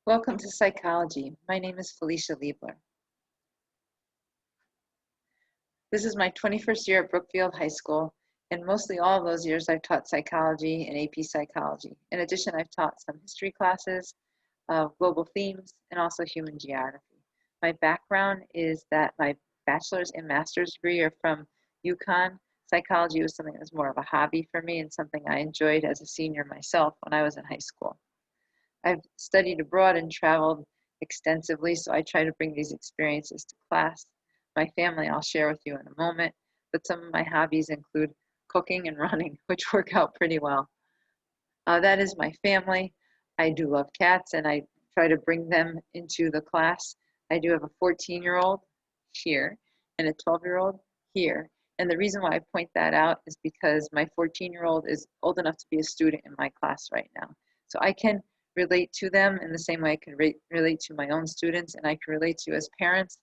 Welcome to Psychology. My name is Felicia Liebler. This is my 21st year at Brookfield High School, and mostly all of those years I've taught psychology and AP psychology. In addition, I've taught some history classes, global themes, and also human geography. My background is that my bachelor's and master's degree are from UConn. Psychology was something that was more of a hobby for me and something I enjoyed as a senior myself when I was in high school. I've studied abroad and traveled extensively, so I try to bring these experiences to class. My family I'll share with you in a moment, but some of my hobbies include cooking and running, which work out pretty well. That is my family. I do love cats, and I try to bring them into the class. I do have a 14-year-old here and a 12-year-old here. And the reason why I point that out is because my 14-year-old is old enough to be a student in my class right now. So I can relate to them in the same way I can relate to my own students, and I can relate to you as parents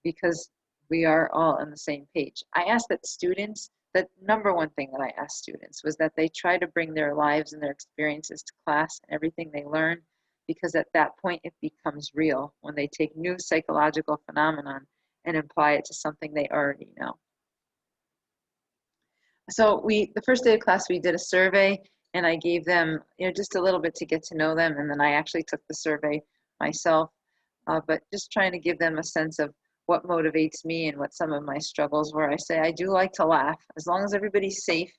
because we are all on the same page. I ask that students, the number one thing that I asked students was that they try to bring their lives and their experiences to class and everything they learn, because at that point it becomes real when they take new psychological phenomenon and apply it to something they already know. So the first day of class we did a survey, and I gave them just a little bit to get to know them, and then I actually took the survey myself, but just trying to give them a sense of what motivates me and what some of my struggles were. I say I do like to laugh. As long as everybody's safe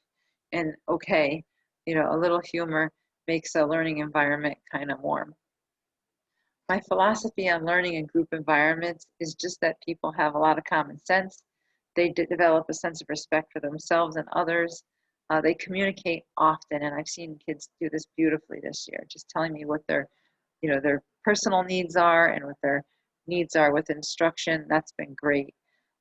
and okay, a little humor makes a learning environment kind of warm. My philosophy on learning in group environments is just that people have a lot of common sense. They develop a sense of respect for themselves and others. They communicate often, and I've seen kids do this beautifully this year, just telling me what their personal needs are and what their needs are with instruction. That's been great.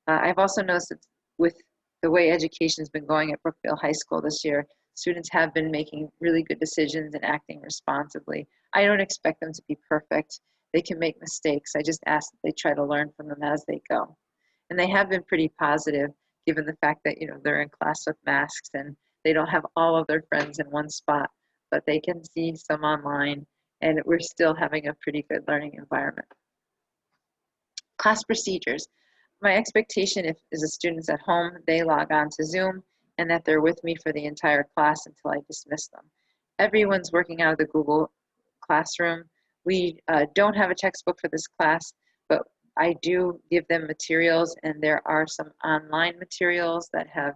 I've also noticed that with the way education's been going at Brookfield High School this year, students have been making really good decisions and acting responsibly. I don't expect them to be perfect. They can make mistakes. I just ask that they try to learn from them as they go. And they have been pretty positive, given the fact that they're in class with masks and they don't have all of their friends in one spot, but they can see some online, and we're still having a pretty good learning environment. Class procedures. My expectation is the students at home, they log on to Zoom, and that they're with me for the entire class until I dismiss them. Everyone's working out of the Google Classroom. We don't have a textbook for this class, but I do give them materials, and there are some online materials that have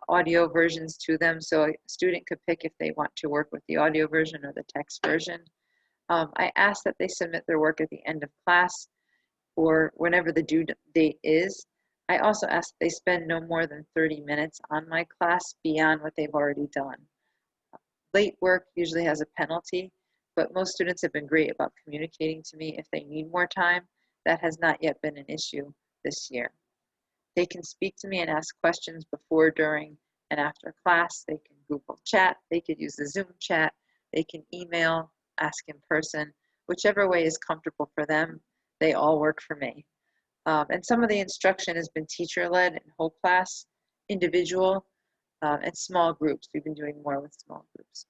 audio versions to them, so a student could pick if they want to work with the audio version or the text version. I ask that they submit their work at the end of class or whenever the due date is. I also ask that they spend no more than 30 minutes on my class beyond what they've already done. Late work usually has a penalty, but most students have been great about communicating to me if they need more time. That has not yet been an issue this year. They can speak to me and ask questions before, during, and after class. They can Google chat. They could use the Zoom chat. They can email, ask in person. Whichever way is comfortable for them, they all work for me. And some of the instruction has been teacher-led and whole class, individual, and small groups. We've been doing more with small groups.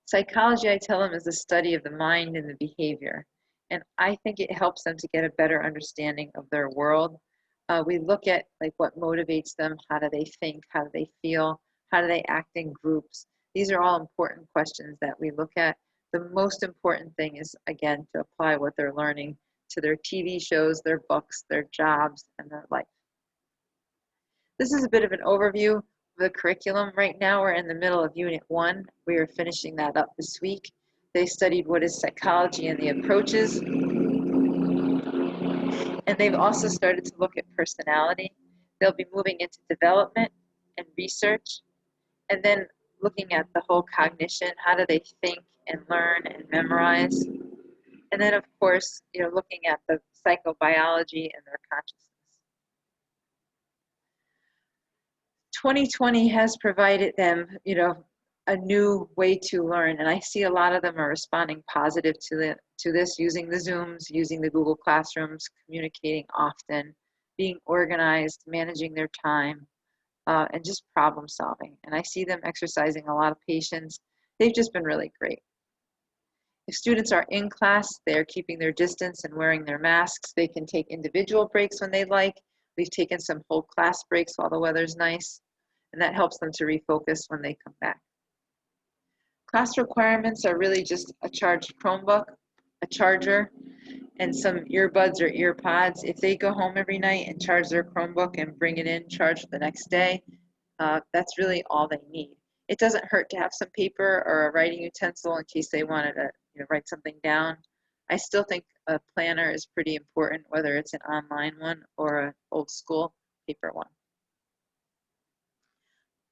Psychology, I tell them, is the study of the mind and the behavior. And I think it helps them to get a better understanding of their world. We look at what motivates them, how do they think, how do they feel, how do they act in groups. These are all important questions that we look at. The most important thing is, again, to apply what they're learning to their TV shows, their books, their jobs, and their life. This is a bit of an overview of the curriculum. Right now we're in the middle of Unit 1. We are finishing that up this week. They studied what is psychology and the approaches. And they've also started to look at personality. They'll be moving into development and research, and then looking at the whole cognition. How do they think and learn and memorize? And then, of course, looking at the psychobiology and their consciousness. 2020 has provided them, a new way to learn, and I see a lot of them are responding positive to this, using the Zooms, using the Google Classrooms, communicating often, being organized, managing their time, and just problem solving. And I see them exercising a lot of patience. They've just been really great. If students are in class, they are keeping their distance and wearing their masks. They can take individual breaks when they like. We've taken some whole class breaks while the weather's nice, and that helps them to refocus when they come back. Class requirements are really just a charged Chromebook, a charger, and some earbuds or ear pods. If they go home every night and charge their Chromebook and bring it in charged the next day, that's really all they need. It doesn't hurt to have some paper or a writing utensil in case they wanted to write something down. I still think a planner is pretty important, whether it's an online one or an old school paper one.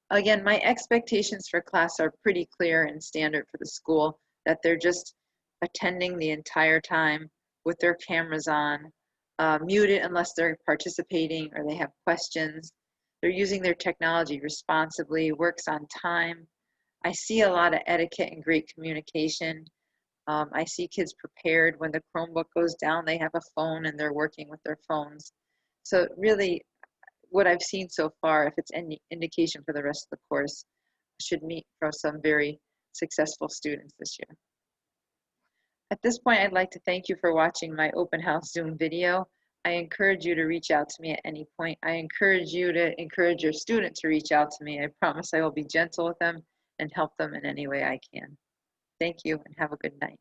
Again, my expectations for class are pretty clear and standard for the school, that they're just attending the entire time with their cameras on, muted unless they're participating or they have questions. They're using their technology responsibly, works on time. I see a lot of etiquette and great communication. I see kids prepared. When the Chromebook goes down, they have a phone and they're working with their phones. So really, what I've seen so far, if it's any indication for the rest of the course, should meet for some very successful students this year. At this point, I'd like to thank you for watching my open house Zoom video. I encourage you to reach out to me at any point. I encourage you to encourage your student to reach out to me. I promise I will be gentle with them and help them in any way I can. Thank you and have a good night.